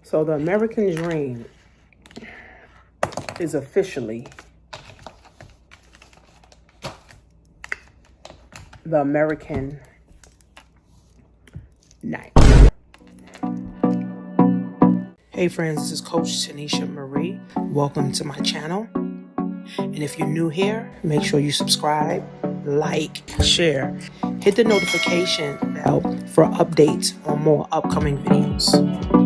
So the American dream is officially the American nightmare. Hey friends, this is Coach Tanisha Marie. Welcome to my channel. And if you're new here, make sure you subscribe, like, share, hit the notification bell for updates on more upcoming videos.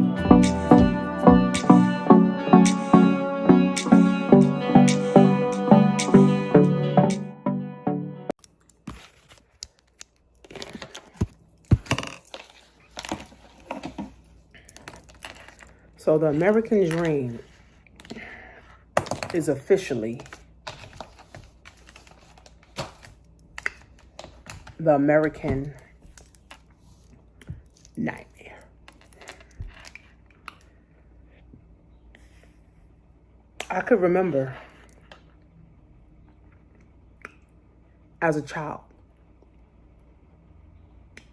So the American dream is officially the American nightmare. I could remember as a child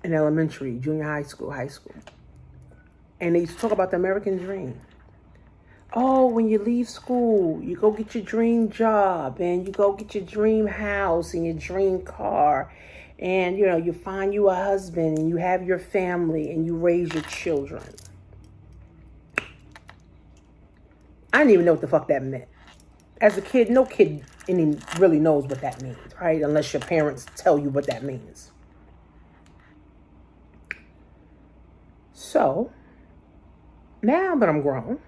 in elementary, junior high school, and they used to talk about the American dream. Oh, when you leave school, you go get your dream job and you go get your dream house and your dream car. And, you find you a husband and you have your family and you raise your children. I didn't even know what the fuck that meant. As a kid, no kid really knows what that means, right? Unless your parents tell you what that means. So, now that I'm grown,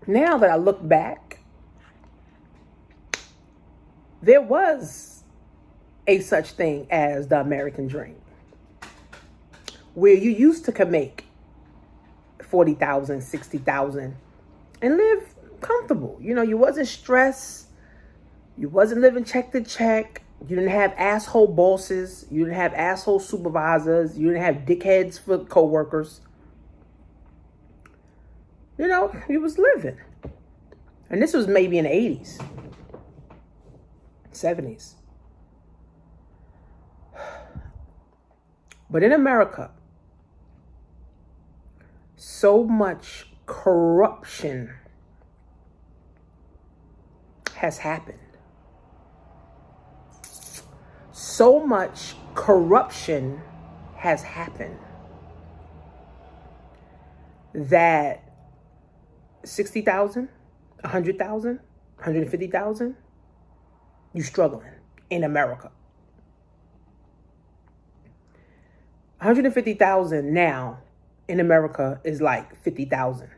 now that I look back, there was a such thing as the American dream, where you used to could make 40,000, 60,000 and live comfortable. You wasn't stressed. You wasn't living check to check. You didn't have asshole bosses. You didn't have asshole supervisors. You didn't have dickheads for coworkers. You was living. And this was maybe in the 80s, 70s. But in America, so much corruption has happened. So much corruption has happened that 60,000, 100,000, 150,000, you struggling in America. 150,000 now in America is like 50,000.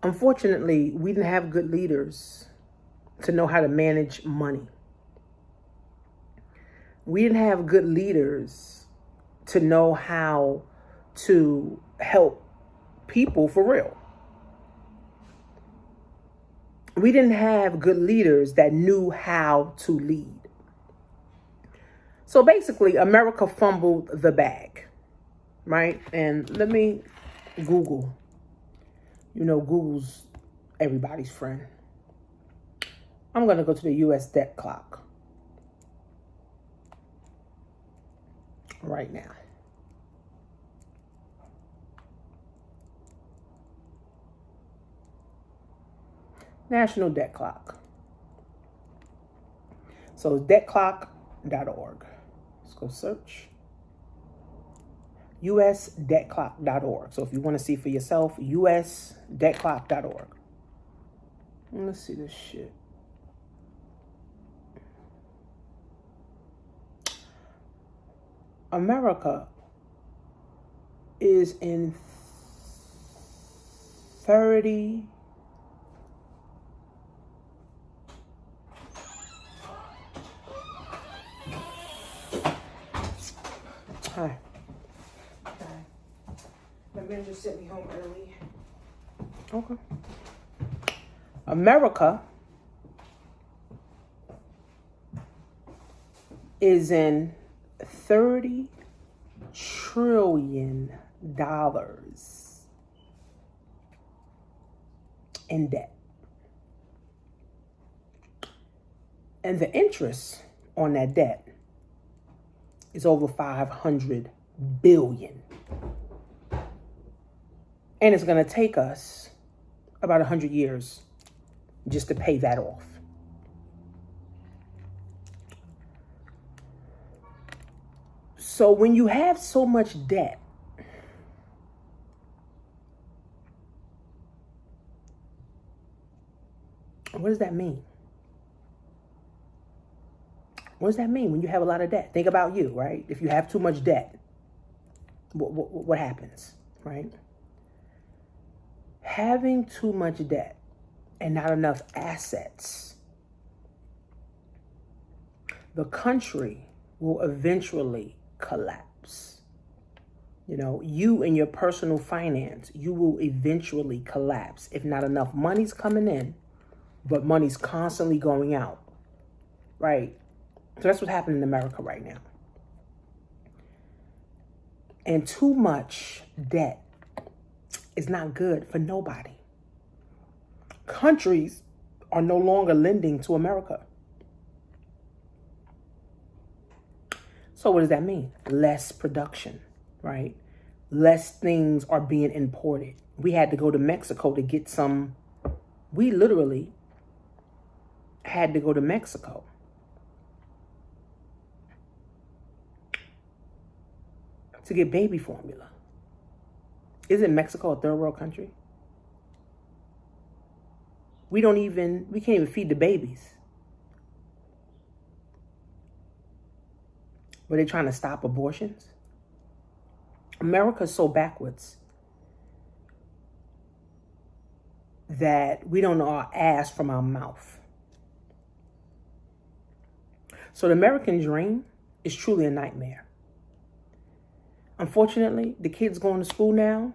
Unfortunately, we didn't have good leaders to know how to manage money. We didn't have good leaders to know how to help people for real. We didn't have good leaders that knew how to lead. So basically, America fumbled the bag, right? And let me Google. Google's everybody's friend. I'm going to go to the U.S. debt clock right now. National debt clock. So it's debtclock.org. Let's go search. usdebtclock.org. So if you want to see for yourself, usdebtclock.org. Let's see this shit. America is in 30 Hi. My man just sent me home early. Okay. America is in $30 trillion in debt. And the interest on that debt is over 500 billion. And it's going to take us about 100 years just to pay that off. So when you have so much debt, what does that mean? What does that mean when you have a lot of debt? Think about you, right? If you have too much debt, what happens, right? Having too much debt and not enough assets, the country will eventually collapse. You know, you and your personal finance, you will eventually collapse if not enough money's coming in, but money's constantly going out, right? So that's what's happening in America right now. And too much debt is not good for nobody. Countries are no longer lending to America. So what does that mean? Less production, right? Less things are being imported. We had to go to Mexico to get some. We literally had to go to Mexico to get baby formula. Isn't Mexico a third world country? We can't even feed the babies. But they're trying to stop abortions. America's so backwards that we don't know our ass from our mouth. So the American dream is truly a nightmare. Unfortunately, the kids going to school now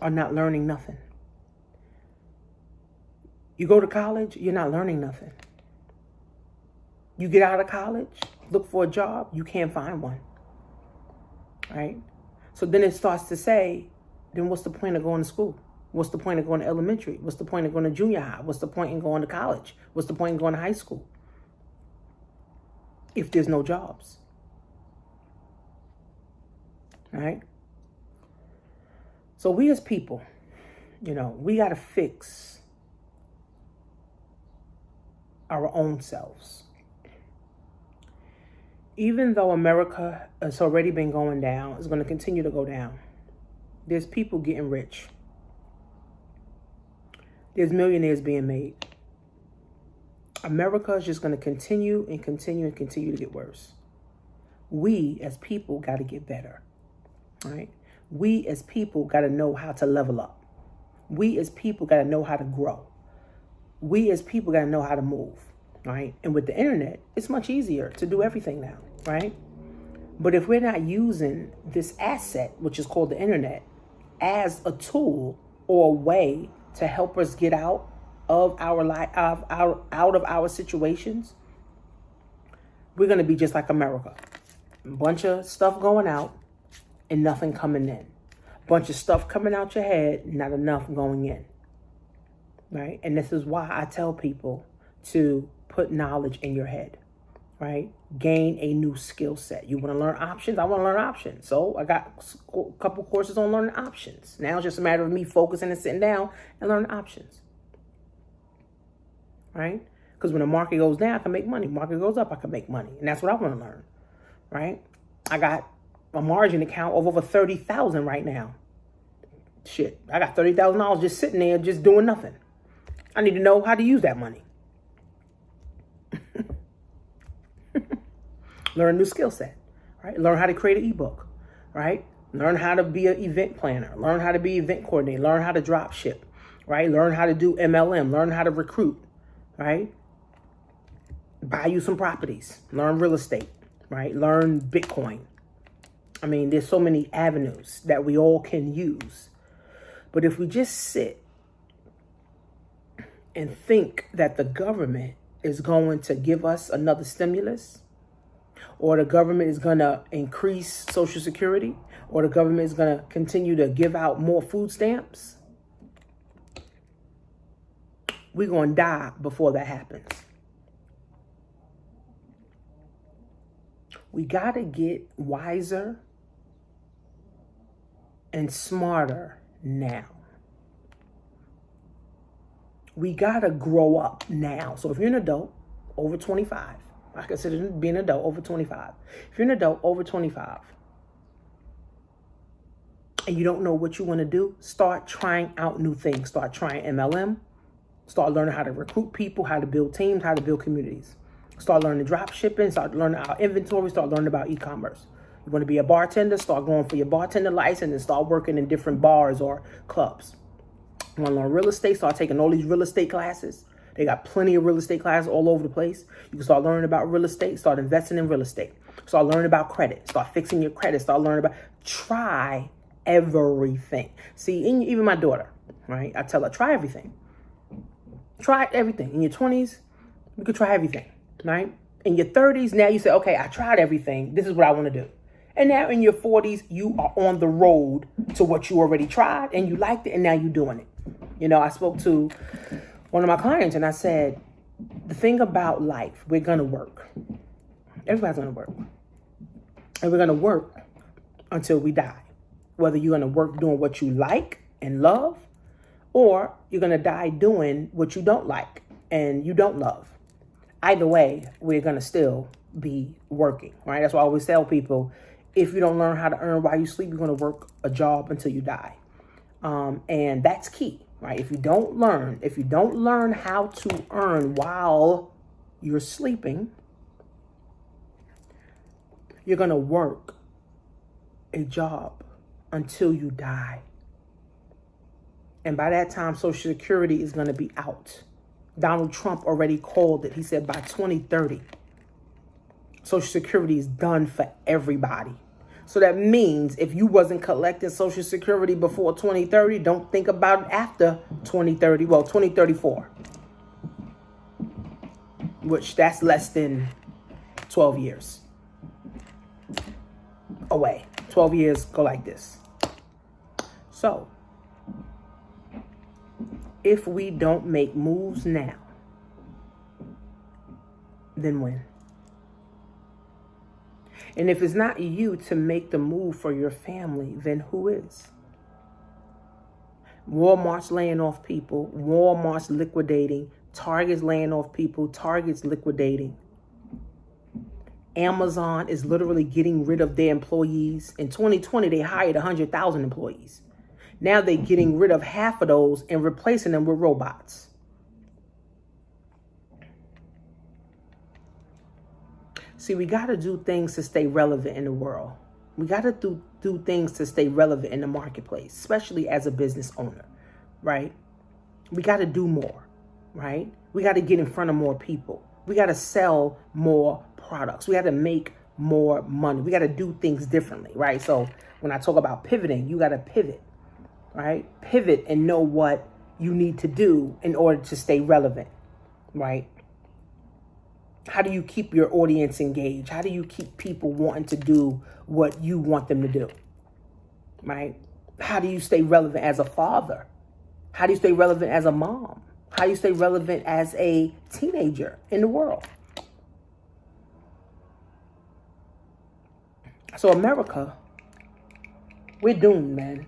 are not learning nothing. You go to college, you're not learning nothing. You get out of college, look for a job, you can't find one, right? So then it starts to say, then what's the point of going to school? What's the point of going to elementary? What's the point of going to junior high? What's the point in going to college? What's the point in going to high school if there's no jobs? Right? So we as people, you know, we got to fix our own selves. Even though America has already been going down, it's going to continue to go down. There's people getting rich. There's millionaires being made. America is just going to continue and continue and continue to get worse. We as people got to get better. Right? We as people got to know how to level up. We as people got to know how to grow. We as people got to know how to move, right? And with the internet, it's much easier to do everything now, right? But if we're not using this asset, which is called the internet, as a tool or a way to help us get out of our life, out of our situations, we're going to be just like America. A bunch of stuff going out and nothing coming in. Bunch of stuff coming out your head, not enough going in. Right? And this is why I tell people to put knowledge in your head. Right? Gain a new skill set. You want to learn options? I want to learn options. So I got a couple courses on learning options. Now it's just a matter of me focusing and sitting down and learning options. Right? Because when the market goes down, I can make money. Market goes up, I can make money. And that's what I want to learn. Right? I got a margin account of over 30,000 right now. Shit, I got $30,000 just sitting there, just doing nothing. I need to know how to use that money. Learn a new skill set, right? Learn how to create an ebook, right? Learn how to be an event planner. Learn how to be an event coordinator. Learn how to drop ship, right? Learn how to do MLM. Learn how to recruit, right? Buy you some properties. Learn real estate, right? Learn Bitcoin. I mean, there's so many avenues that we all can use. But if we just sit and think that the government is going to give us another stimulus, or the government is going to increase Social Security, or the government is going to continue to give out more food stamps, we're going to die before that happens. We got to get wiser and smarter now. We got to grow up now. So if you're an adult over 25, I consider being an adult over 25. If you're an adult over 25 and you don't know what you want to do, start trying out new things. Start trying MLM. Start learning how to recruit people, how to build teams, how to build communities. Start learning drop shipping, start learning our inventory, start learning about e-commerce. You want to be a bartender, start going for your bartender license and start working in different bars or clubs. You want to learn real estate, start taking all these real estate classes. They got plenty of real estate classes all over the place. You can start learning about real estate, start investing in real estate. Start learning about credit, start fixing your credit, start learning about, try everything. See, even my daughter, right? I tell her, try everything. Try everything. In your 20s, you could try everything, right? In your 30s, now you say, okay, I tried everything. This is what I want to do. And now in your 40s, you are on the road to what you already tried and you liked it and now you're doing it. You know, I spoke to one of my clients and I said, the thing about life, we're going to work. Everybody's going to work. And we're going to work until we die. Whether you're going to work doing what you like and love, or you're going to die doing what you don't like and you don't love. Either way, we're going to still be working, right? That's why I always tell people, if you don't learn how to earn while you sleep, you're going to work a job until you die. And that's key, right? If you don't learn how to earn while you're sleeping, you're going to work a job until you die. And by that time, Social Security is going to be out. Donald Trump already called it. He said by 2030, Social Security is done for everybody. So that means if you wasn't collecting Social Security before 2030, don't think about it after 2030. Well, 2034, which that's less than 12 years away. 12 years go like this. So if we don't make moves now, then when? And if it's not you to make the move for your family, then who is? Walmart's laying off people. Walmart's liquidating. Target's laying off people. Target's liquidating. Amazon is literally getting rid of their employees. In 2020, they hired 100,000 employees. Now they're getting rid of half of those and replacing them with robots. See, we got to do things to stay relevant in the world. We got to do things to stay relevant in the marketplace, especially as a business owner, right? We got to do more, right? We got to get in front of more people. We got to sell more products. We got to make more money. We got to do things differently, right? So when I talk about pivoting, you got to pivot. Right? Pivot and know what you need to do in order to stay relevant, right? How do you keep your audience engaged? How do you keep people wanting to do what you want them to do, right? How do you stay relevant as a father? How do you stay relevant as a mom? How do you stay relevant as a teenager in the world? So America, we're doomed, man.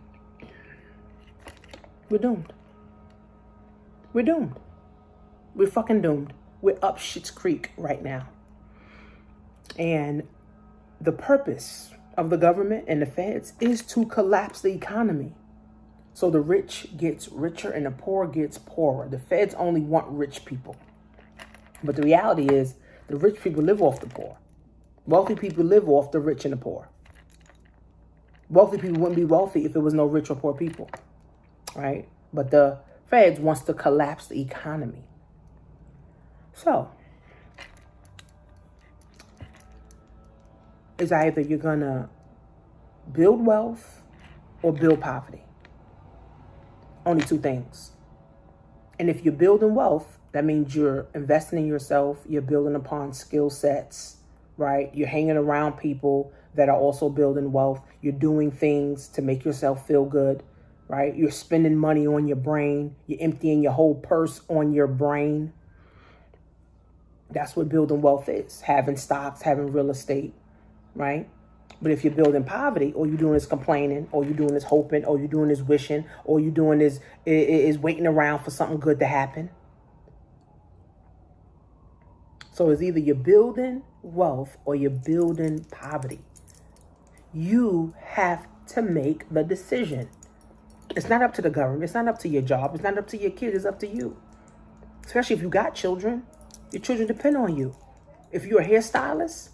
We're doomed. We're doomed. We're fucking doomed. We're up Schitt's Creek right now. And the purpose of the government and the feds is to collapse the economy. So the rich gets richer and the poor gets poorer. The feds only want rich people. But the reality is the rich people live off the poor. Wealthy people live off the rich and the poor. Wealthy people wouldn't be wealthy if there was no rich or poor people. Right? But the feds wants to collapse the economy. So it's either you're going to build wealth or build poverty. Only two things. And if you're building wealth, that means you're investing in yourself. You're building upon skill sets, right? You're hanging around people that are also building wealth. You're doing things to make yourself feel good. Right? You're spending money on your brain. You're emptying your whole purse on your brain. That's what building wealth is. Having stocks, having real estate, right? But if you're building poverty, all you're doing is complaining, or you're doing is hoping, or you're doing is wishing, or you're doing is waiting around for something good to happen. So it's either you're building wealth or you're building poverty. You have to make the decision. It's not up to the government. It's not up to your job. It's not up to your kids. It's up to you. Especially if you got children. Your children depend on you. If you're a hairstylist,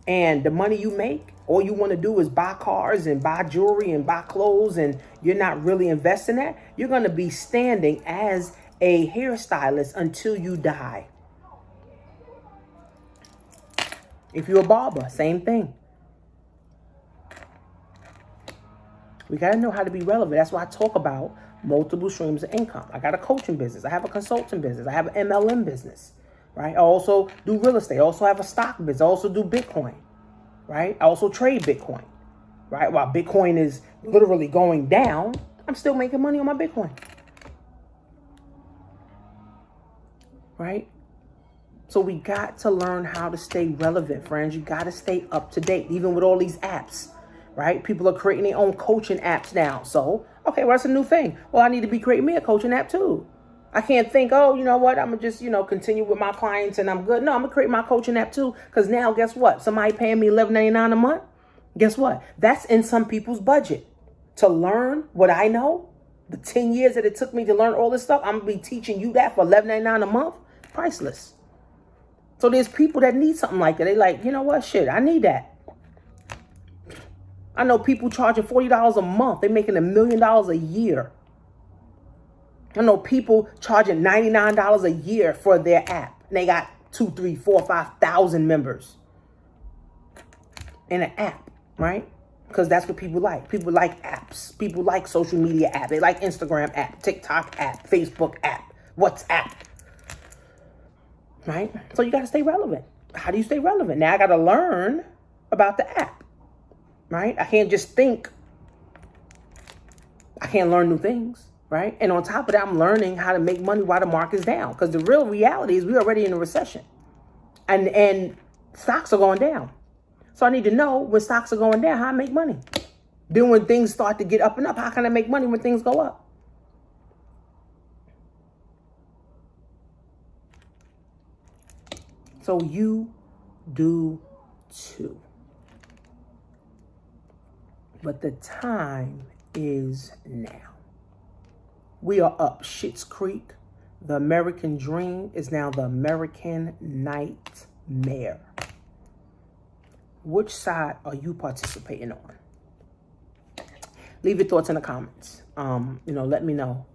and the money you make, all you want to do is buy cars and buy jewelry and buy clothes, and you're not really investing that, you're going to be standing as a hairstylist until you die. If you're a barber, same thing. We got to know how to be relevant. That's why I talk about multiple streams of income. I got a coaching business. I have a consulting business. I have an MLM business, right? I also do real estate. I also have a stock business. I also do Bitcoin, right? I also trade Bitcoin, right? While Bitcoin is literally going down, I'm still making money on my Bitcoin, right? So we got to learn how to stay relevant, friends. You got to stay up to date, even with all these apps, right? People are creating their own coaching apps now. So, okay, well, that's a new thing. Well, I need to be creating me a coaching app too. I can't think, oh, you know what? I'm going to just, continue with my clients and I'm good. No, I'm going to create my coaching app too. Because now, guess what? Somebody paying me $11.99 a month. Guess what? That's in some people's budget. To learn what I know, the 10 years that it took me to learn all this stuff, I'm going to be teaching you that for $11.99 a month. Priceless. So there's people that need something like that. They like, you know what? Shit, I need that. I know people charging $40 a month. They're making $1 million a year. I know people charging $99 a year for their app. And they got 2, 3, 4, 5,000 members in an app, right? Because that's what people like. People like apps. People like social media app. They like Instagram app, TikTok app, Facebook app, WhatsApp. Right? So you got to stay relevant. How do you stay relevant? Now I got to learn about the app. Right? I can't just think. I can't learn new things. Right? And on top of that, I'm learning how to make money while the market's down. Because the real reality is we're already in a recession. And stocks are going down. So I need to know when stocks are going down, how I make money. Then when things start to get up and up, how can I make money when things go up? So you do too. But the time is now. We are up Schitt's Creek. The American dream is now the American nightmare. Which side are you participating on? Leave your thoughts in the comments. Let me know.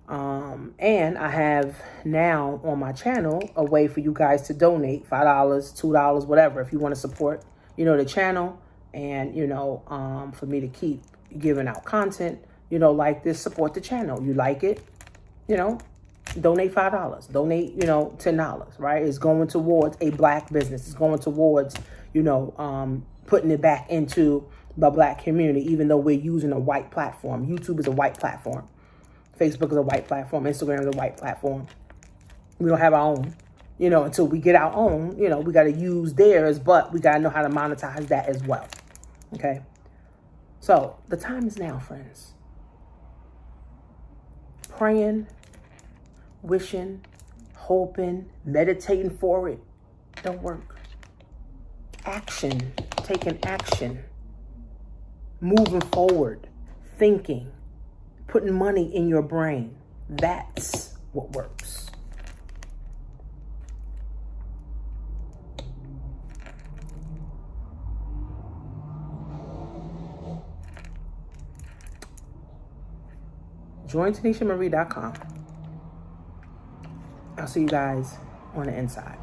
And I have now on my channel a way for you guys to donate $5, $2, whatever, if you want to support, the channel and, for me to keep giving out content, like this, support the channel. You like it, donate $5, donate, $10, right? It's going towards a black business. It's going towards, putting it back into the black community, even though we're using a white platform. YouTube is a white platform. Facebook is a white platform. Instagram is a white platform. We don't have our own, until we get our own, we got to use theirs, but we got to know how to monetize that as well. Okay. So the time is now, friends. Praying, wishing, hoping, meditating for it don't work. Action, taking action, moving forward, thinking, putting money in your brain. That's what works. Join TanishaMarie.com. I'll see you guys on the inside.